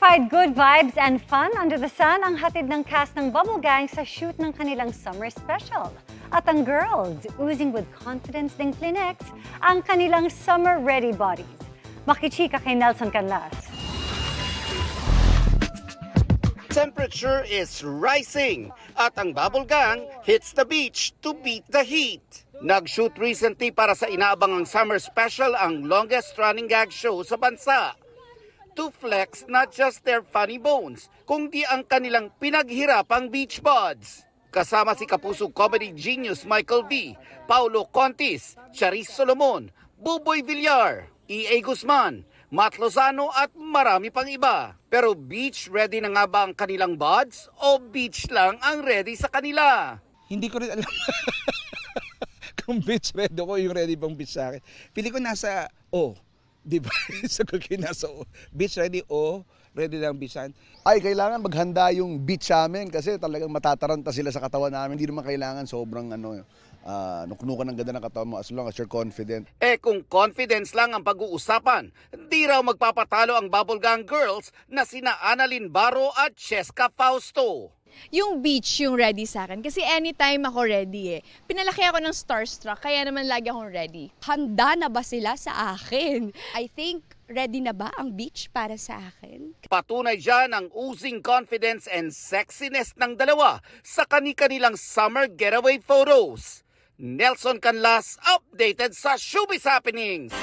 Certified good vibes and fun under the sun ang hatid ng cast ng Bubble Gang sa shoot ng kanilang summer special. At ang girls, oozing with confidence ding flinex ang kanilang summer-ready bodies. Makichika kay Nelson Canlas. Temperature is rising at ang Bubble Gang hits the beach to beat the heat. Nag-shoot recently para sa inaabangang summer special ang longest-running gag show sa bansa. To flex not just their funny bones, kundi ang kanilang pinaghirapang beach buds. Kasama si kapusong comedy genius Michael V, Paulo Contis, Charis Solomon, Buboy Villar, E.A. Guzman, Matt Lozano at marami pang iba. Pero beach ready na nga ba ang kanilang buds o beach lang ang ready sa kanila? Hindi ko rin alam kung beach ready ko yung ready bang beach sa akin. Pili ko nasa O. Di ba? Sagot ko nasa O. Beach ready O. Ready lang beachan. Ay, kailangan maghanda yung beach sa amin kasi talagang matataranta sila sa katawan namin. Hindi naman kailangan sobrang nuknukan ng ganda ng katawan mo as long as you're confident. Kung confidence lang ang pag-uusapan, di raw magpapatalo ang Bubble Gang girls na sina Annalyn Barro at Cheska Fausto. Yung beach yung ready sa akin. Kasi anytime ako ready eh. Pinalaki ako ng starstruck, kaya naman lagi akong ready. Handa na ba sila sa akin? I think, ready na ba ang beach para sa akin? Patunay dyan ang oozing confidence and sexiness ng dalawa sa kani-kanilang summer getaway photos. Nelson Canlas, updated sa Showbiz Happenings.